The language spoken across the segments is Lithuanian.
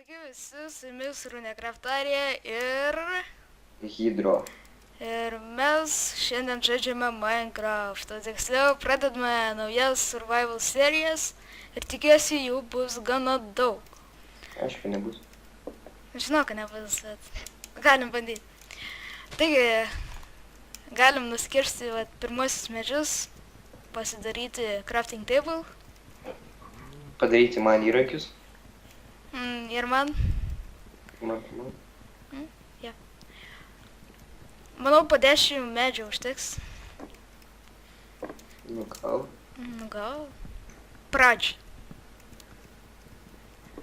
Sveiki visi, su jumis Rūnė Kraftarė ir Hydro. mes šiandien žaidžiame Minecraft, o tiksliau pradedame naujas survival serijas ir tikiuosi jų bus gana daug. Aišku, nebus. Žinau, kad nebus, bet galim bandyti. Taigi, galim nuskirsti pirmosius medžius, pasidaryti crafting table Padaryti man įrankius. ir man. Man. Manau, po 10 medžių užteks. Nu gal. Gal. Pradžiai.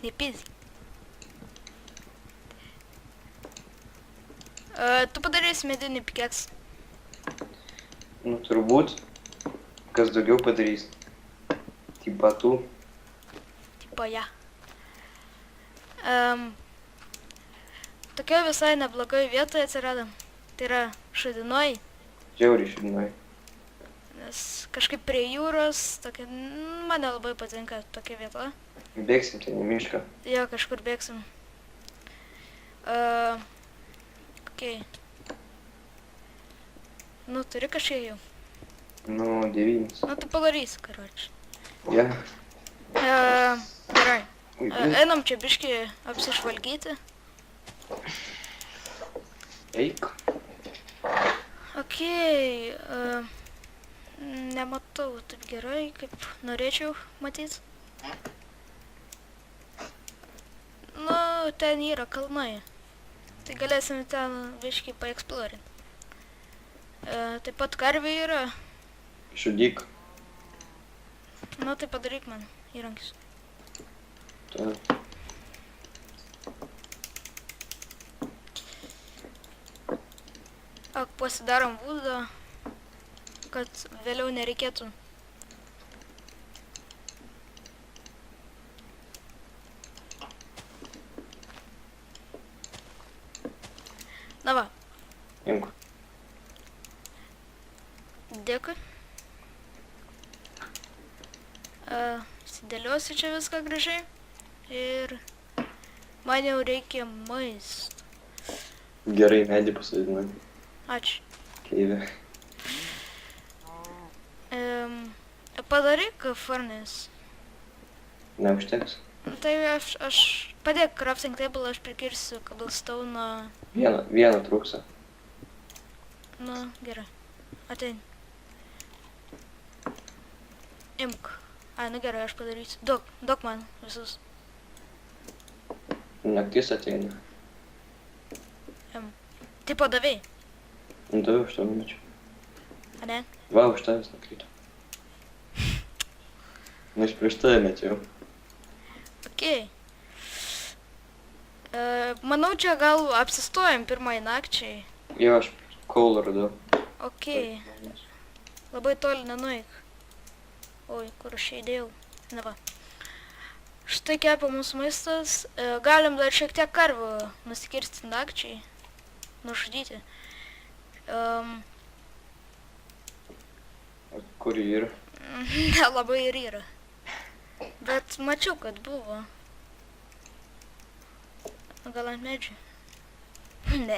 Nepyzi. Tu padarysi medinį pikeks. Nu turbūt. Kas daugiau padarys. Tipo tu. Tipo ja. Tokia visai neblogai vietoje atsiradom. Tai yra šudinoj, Žiauriai šidinoj. nes kažkaip prie jūros, tokia, man nelabai patinka tokia vieta. Bėgsim ten į mišką. Jo, kažkur bėgsim. Okei. Nu, turi kažkiek jau. Nu, 9. Nu, tu padarysi, karoči. Ja. Gerai. Ui, Einam čia biškį apsižvalgyti. Eik. Okei. Nematau taip gerai, kaip norėčiau matyti. Nu, ten yra kalnai. Tai galėsim ten biškį paeksplorinti. Taip pat karvė yra. Šudyk. Nu, tai padaryk man įrankis. Ta. Pasidarom būdą, kad vėliau nereikėtų. Na va, Imk. dėkui. Sudėliosiu čia viską gražiai. Ir man jau reikia maisto. Gerai, medį pasodinai. Ačiū. Keivė. Padaryk furnace. Neužteks. Tai aš padėk crafting table, aš prikirsiu cobblestone. Vieną trūksa. Nu, gerai. Atein. Imk. Ai, nu gerai, aš padarysiu. Duok man visus. Naktis ateina. Tai padavėjai, Nu, daviau už tavo mečių. a ne? Va, už tavęs nukrito. Nu, aš prieš tave mečiau. Okei. Manau, čia gal apsistojam pirmai nakčiai. Jo, aš koulą radau. Okei. Labai toli nenueik. Oi, kur aš čia įdėjau. Na va. Štai kepa mūsų maistas. Galim dar šiek tiek karvių nusikirsti nakčiai. Nužudyti. Kur jį yra? Nelabai ir yra. Bet mačiau, kad buvo. Gal ant medžių? Ne.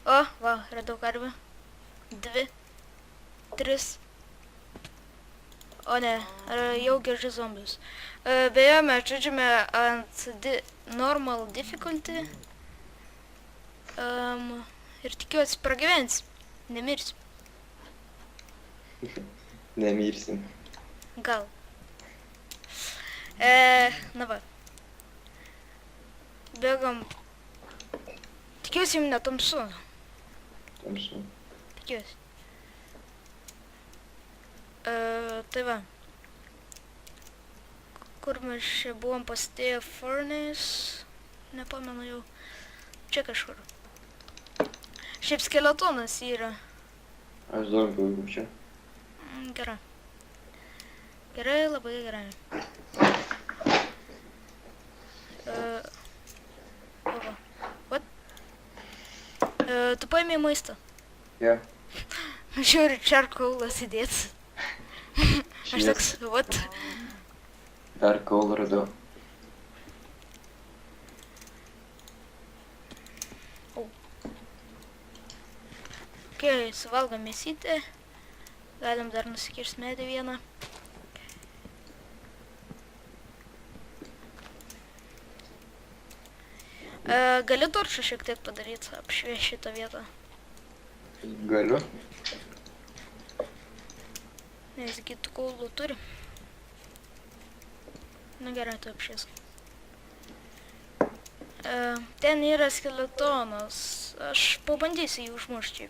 O, va, radau karvę. 2, 3. O ne, jau gerži zombius. Beje, mes žaidžiame ant normal difficulty. Ir tikiuosi pragyvensim. Nemirsim. Nemirsim. Gal. Na va. Bėgam. Tikiuosi jums netamsu. Tamsu. Tikiuosi. Tai va. Kur mes čia buvom pasidėję furnace? Nepamenu jau. Čia kažkur. Šiaip skeletonas yra. Aš zombių čia. Gerai. Gerai, labai gerai. What? Tu paėmė maistą? Ja. Žiūri, čarkaulas įdėts. Aš toks, what? Dar kaulų radau. Kai suvalgom mėsytę, galim dar nusikirst medį vieną. Gali torčą šiek tiek padaryti, apšvies šitą vietą. Galiu. Nes kitų kaulų turi. Na gerai, tu apšvies. Ten yra skeletonas. Aš pabandysiu jį užmušti.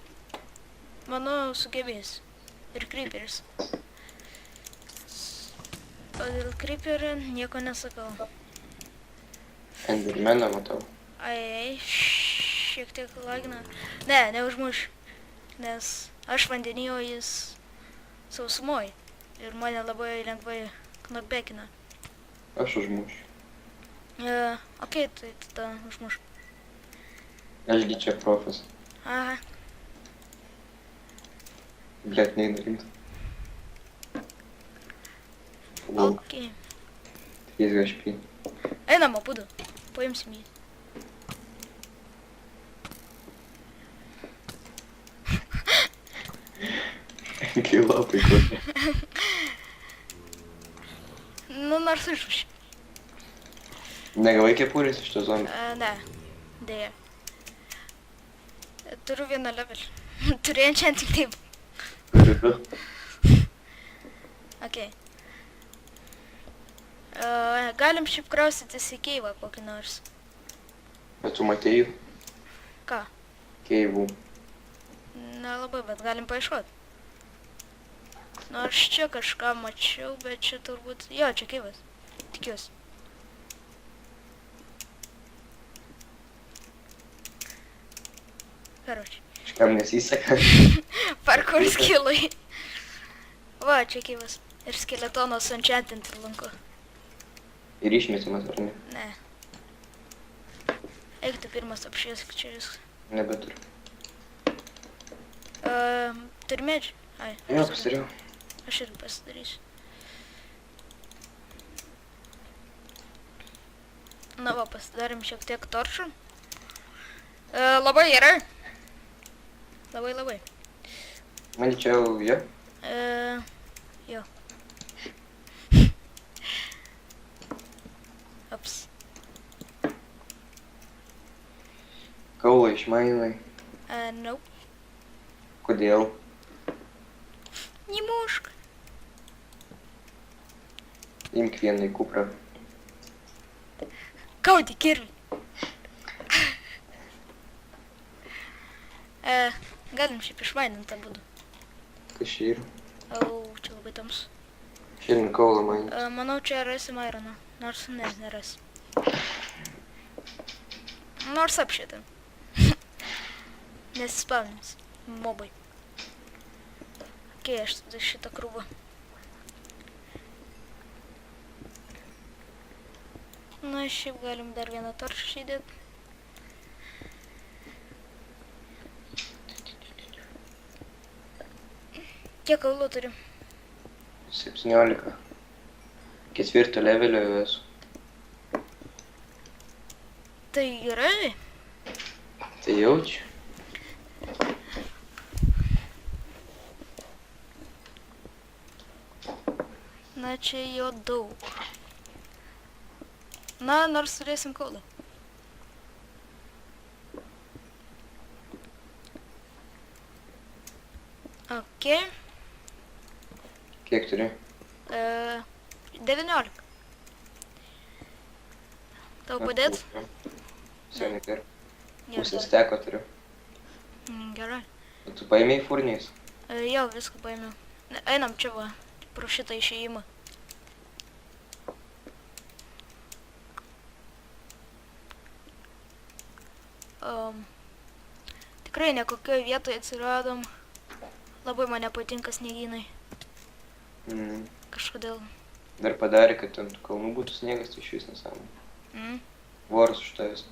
Manau, sugebės. Ir creeperis. O dėl creeperio nieko nesakau. Endermeną matau. Ai, šiek tiek lagina. Ne, neužmuš. Nes aš vandenį, o jis sausumoj. Ir mane labai lengvai knockbackina. Aš užmušiu. Okei, tai tada užmuš. Ašgi čia profas. Aha. Blet, neina rimta. Lol, Okei. 3 HP. Einam abudu. Paimsim jį. Kai lapai kokie. Nu, nors išmušė. Negavai kepurės iš to zombio? Ne, dėja. Turiu vieną levelį. Turiu enchanting table. Turiu du. Okei. Galim šiaip kraustytis į keivą kokį nors. Bet tu matei Ką? keivų. Nelabai, bet galim paieškot. Nors čia kažką mačiau, bet čia turbūt... Jo, čia keivas. Tikiuosi. Karoči. Kažkam nesiseka. Parkour skillai. Va, čia keivas. Ir skeletonas su enchantintu lanku. Ir išmetimas, ar ne? Ne. Eik tu pirmas apšviesk čia viską. Nebeturiu. Turi medžių? Ai. Jo, pasidariau. Aš irgi pasidarysiu. Na va, pasidarėm šiek tiek toršų. Labai gerai. Labai. Manyčiau, jo. Jo. Ups. Kaulą išmainai. Nope. Kodėl? Немножко. Imk vieną į kuprą. Kaudy, kirvi. Galim šiaip išmainint tą būdų. Kas čia yra? Au, čia labai tamsu. Šiandien kaulą main. Manau, čia rasim ironą. Nors ne, nerasim. Nors apšėtėm. Nesispavnins. Mobai. Okei, aš tada šitą krūvą. Na, šiaip galim dar vieną toršą įdėti. Kiek kaulų turiu? 17. 4 levelio jau esu. Tai gerai. Tai jaučiu. Na, čia jo daug. Na, nors turėsim kaulą. Okei. Kiek turi? 19. Tau padėt? Seniai ir Jo, pusės teko turiu. Gerai. O tu paėmėjai furnys? Jo, viską paėmiau. Einam čia va, pro šitą išėjimą. Tikrai nekokioj vietoje atsiradom. Labai man nepatinka sniegynai. Kažkodėl. Dar padarė, kad ant kalnų būtų sniegas, tai iš vis nesąmonė. Voras už tavęs.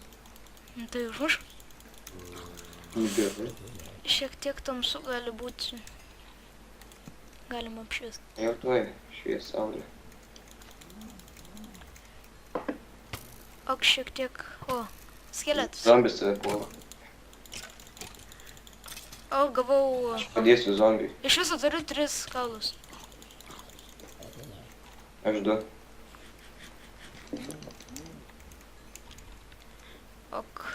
Tai užmuš. Gerai. Šiek tiek tamsu gali būti. Galima apšviesti. Jau tuoj švies saulė. Ok, šiek tiek. O, skeletas. Zombis tave puola. O, gavau... Aš padėsiu zombiui. Iš viso turiu 3 kaulus. Aš 2. Ok.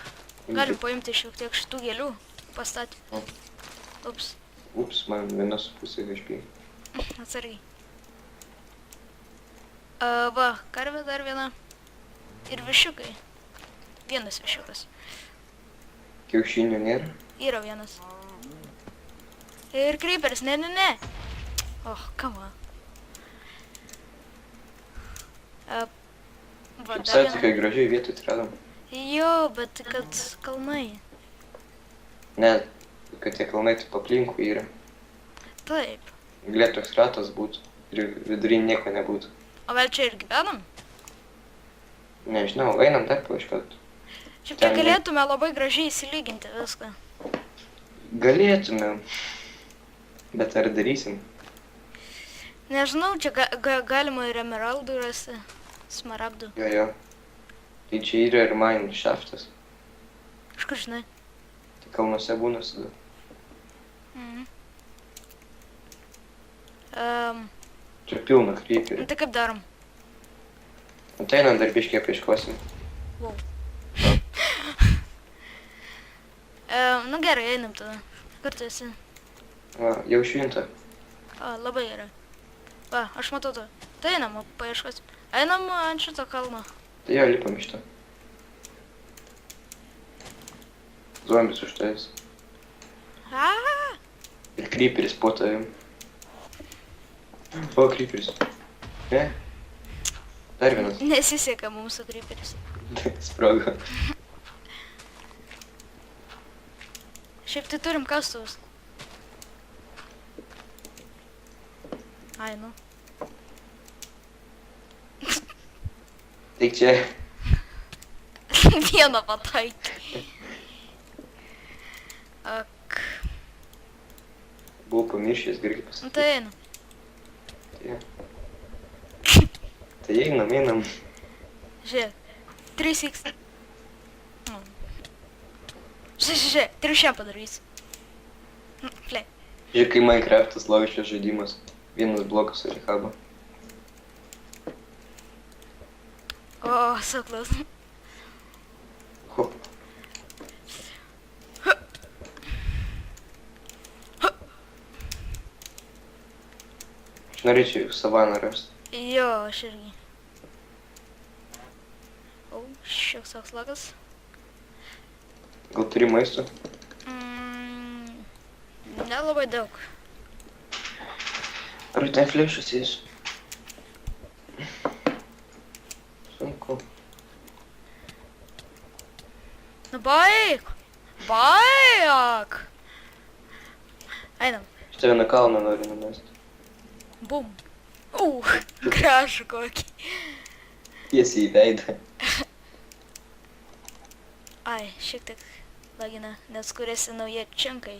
Galim paimti šiek tiek šitų gėlių. Pastatyti. Ups. Ups, man 1,5 HP. Atsargiai. Va, karvė dar viena. Ir višiukai. Vienas višiukas. Kiaušinių nėra? Yra vienas. Ir creeperis, ne. Oh, come on. Va, dar Visai viena. tokiai gražiai vietoj atradom. Jo, bet kad kalnai. Ne, kad tie kalnai taip aplinkui yra. Taip. Galėtų toks ratas būtų ir vidury nieko nebūtų. O gal čia ir gyvenam? Nežinau, einam dar paieškot. Šiaip tai galėtume labai gražiai įsilyginti viską. Galėtumėm. Bet ar darysim? Nežinau, čia galima ir emeraldų rasti. Smaragdų. Jo. Tai čia yra ir mine shaftas. Iš kur žinai? Tai kalnuose būna visada. Čia pilna creeperių. Tai kaip darom? Tai einam dar biškį paieškosim. Wow. Nu gerai, einam tada. Kur tu esi? Va, jau švinta. Labai gerai. Va, aš matau to. Tai einam, paieškosim. Einam ant šito kalno. Tai jo, lipam iš to. Zombis už tavęs. Ir creeperis po tavim. O, creeperis. Ne? Dar vienas. Nesiseka mums su creeperis. Sprogo. Šiaip tai turim kastuvus. Ai, nu. Tai čia. Vieną pataikė. Ak. Buvau pamiršęs, gerai Nu pasakyti. tai einu. Tai einam. Žiūrėk. 3x. Žiūrėk, 3 šią padarysiu. Plei. Žiūrėk, kai Minecraftas logiškas žaidimas. Vienas blokas ir haba. O, saklaus. Hop. Aš norėčiau savaną rasti. Jo, aš irgi. O, šioks toks lagas. Gal turi maisto? Nelabai daug. Ar ten flešas jis? Sunku. Nu baik! Baik! Einam. Aš tave nuo kalno noriu numesti. Bum. Gražu kokį. Tiesiai į veidą. Ai, šiek tiek lagina, nes kuriasi nauji čenkai.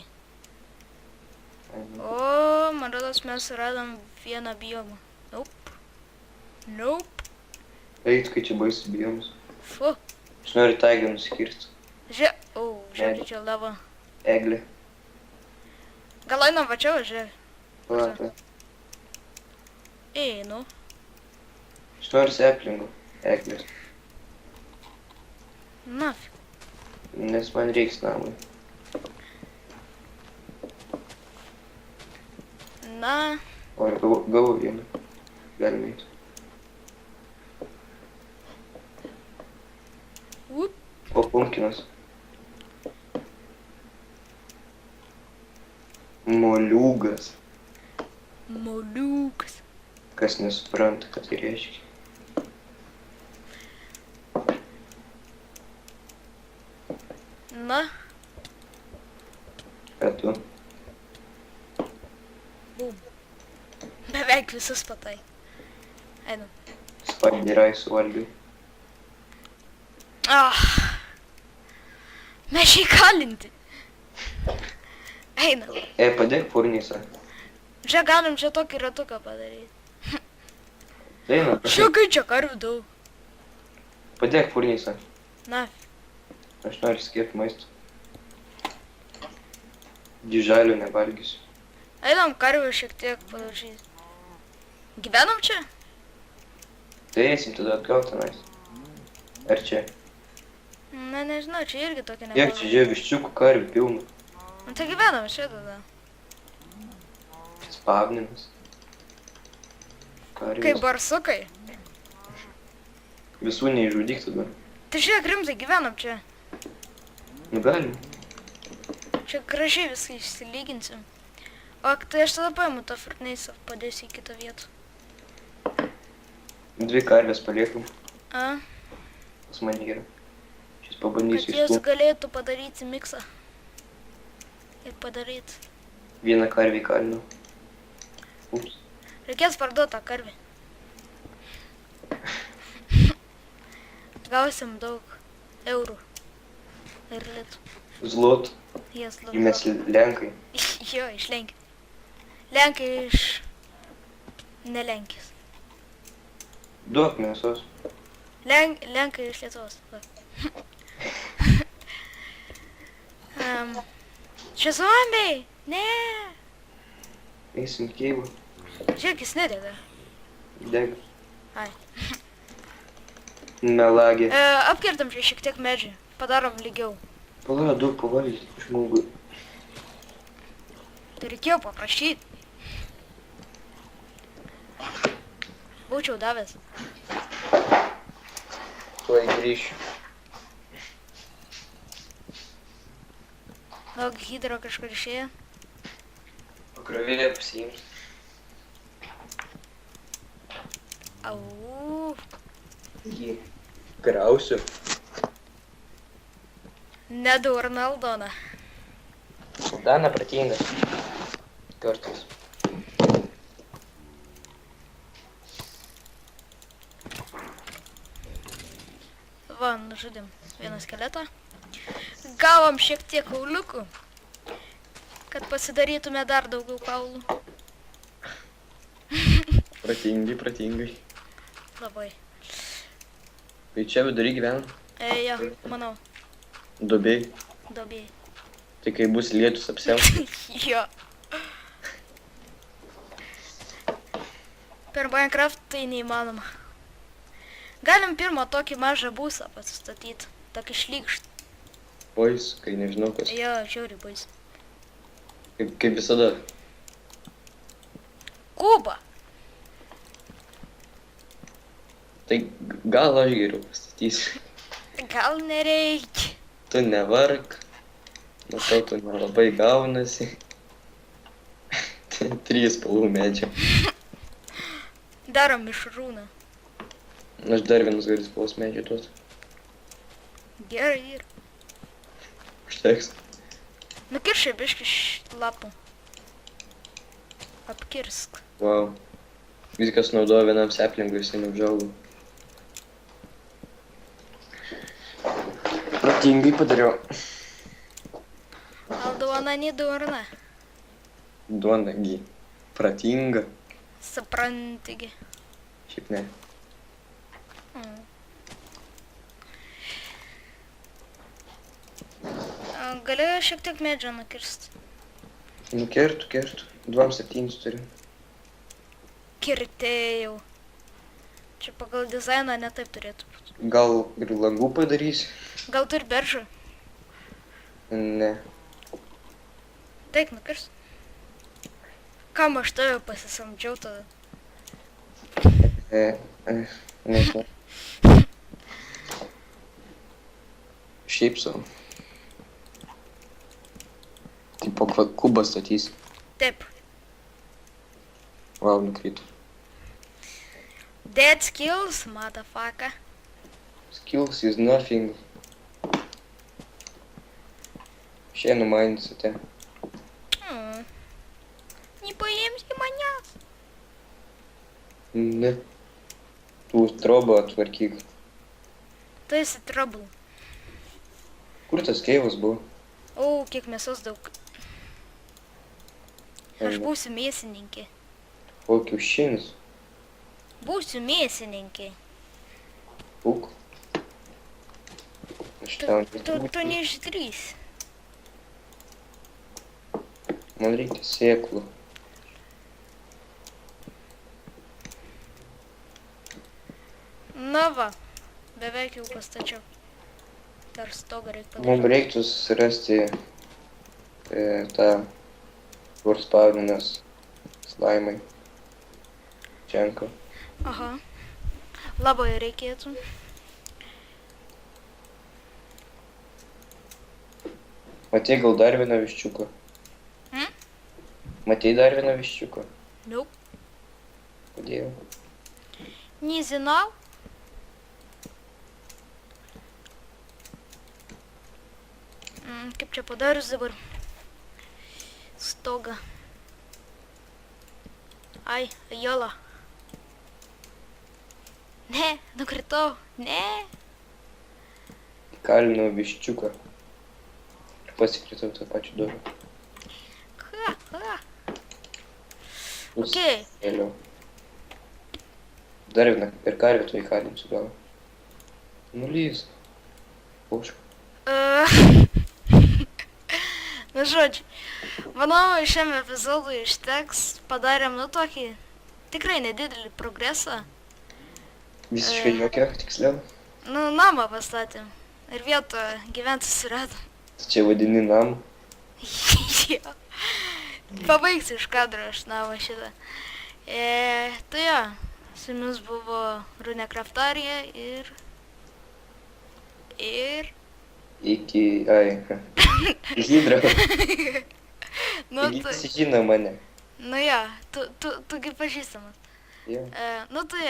O, man rodos, mes radom vieną biomą. Nope. Eit, kai čia baisu biomas. Fu. Aš noriu taigą nuskirti. Žiūrėk, čia lava. Eglė. Gal einam va čia, žiūrėk. Lapė. Einu. Aš noriu seplingų. Eglės. Nafik. Nes man reiks namui. Na. O, ir gavau vieną. Galime eiti. O, pumpkinas. Moliūgas. Moliūgas. Kas nesupranta, ką tai reiškia. Na. Ką tu? Bum. Beveik visus patai. Einu. Spagherai suvalgiau. Mes šį kalinti. Eina. Padėk furnisą. Čia galim čia tokį ratuką padaryti. Eina, Šiukai čia karvių daug. Padėk furnyse. Na, Aš noriu skirti maisto. Gyžalių nevalgysiu. einam karvių šiek tiek padaužyti. Gyvenam čia? Tai eisim tada atgal tenais. Ar čia? Na, nežinau, čia irgi tokia Kiek čia žiūrėjau viščiukų karvių pilna. Nu, tai gyvenam čia tada. Spavnimas. Kaip Karvės. barsukai. Visų neižudyk tada. Tai žiūrėk, rimtai, gyvenam čia. Nu galim. Čia gražiai viską išsilyginsim. O, tai aš tada paimu tą furnace'ą, padėsiu į kitą vietą. 2 karvės paliekam. A, Pas mane yra. Šis kad pabandysiu jos išstumti. galėtų padaryti miksą. Ir padaryti. Vieną karvį įkalinau. Ups. Reikės parduoti tą karvį. Gausim daug eurų. Ir litų. Zlot. Jas Ir mes Lenkai. Jo, iš Lenkijos. Lenkai iš... Ne Lenkijos. Duok mėsos. Lenkai iš Lietuvos. Va. Čia zombiai! Ne! Eisim keivą. Žiūrėk, jis nedega. Deg. Ai. Melagė. Apkertam čia šiek tiek medžių. Padarom lygiau. Pala, duok pavalgyti žmogui. Tai reikėjo paprašyti. Būčiau davęs. Tuoj grįšiu. Daug hidro kažkur išėjo. Pakrovėję pasiims. Au. Jį grausiu. Nedurna Aldona. Dana pratinga. Kartais. Va, nužudėm vieną skeletą. Gavom šiek tiek kauliukų, kad pasidarytume dar daugiau kaulų. Pratingai. Labai. Tai čia vidury gyvena? Jo, manau, Duobėj. dobėjai. Tai kai bus lietus apsiaus. Jo. Per Minecraft tai neįmanoma. Galim pirmą tokį mažą būsą pasistatyti. Tokį šlykštą. Pois, kai nežinau kas. Jo, žiauriai bais. Kaip visada. Kubą. Tai gal aš geriau pastatysiu. Gal nereikia. Tu nevark. Matau, tu nelabai gaunasi. 3 spalvų medžio. Darom mišrūną. Aš dar vienus galiu spalvos medžio duoti. Gerai ir. Užteks. Nukiršai biškį lapų. Apkirsk. Wow. Viskas naudoja vienam seplingui, jisai neužaugo. Pratingai padariau. Aldona nedurna. Duonagi. Pratinga. Suprantigi. Šiaip ne. Galėjau šiek tiek medžio nukirsti. Nu, kertų. 2,7 turiu. Kirtėjau. Čia pagal dizainą netaip turėtų būti. Gal ir langų padarysi? Gal turi beržą? Ne. Taip, nukirst. Kam aš tave pasisamdžiau tada? Nežinau. Šiaip sau. Tipo kubą statysi. Taip. Wow, nukrito. Dead skills, motherfucker. Skills is nothing. Šiandien mainsite. Nepaimsi manęs. Ne. Tu trobą atvarkyk. Tu esi trouble. Kur tas keivas buvo? O, kiek mėsos daug. Aš būsiu mėsininkė. O kiaušinis. Būsiu mėsininkė. Pūk. Aš ten Tu neišdrys. Man reikia sėklų. Na va, beveik jau pastačiau. Dar stogą reikia Mums padaryti. reiktų susirasti tą, kur spaudinas slaimai. Čenko. Aha. Labai reikėtų. Matei gal dar vieną viščiuką? Matei dar vieną viščiuką? Nope. Kodėl? Не знал. Kaip čia padarius dabar? Stogą. Ai, jola. Ne, nukritau. Ne. Kalinau viščiuką. Ir pasikritau tą pačią durą. Ha. Okei. Vėliau. Dar vieną ir karvę tu įkalinsiu gal. Nulys. Puška. Na žodžiu, manau, šiam epizodui užteks. Padarėm tokį tikrai nedidelį progresą. Visiškai jokia, tiksliau. Namą pastatėm. Ir vietą gyventi suradom. Čia vadini namą. Jo. Pabaigsiu iš kadro aš namą šitą. Tai jo, su jumis buvo Runė Kraftarija ir... Iki... Ai. Hidro. Tai... Visi žino mane. Nu jo, tu gi pažįstamas. Jo. Tai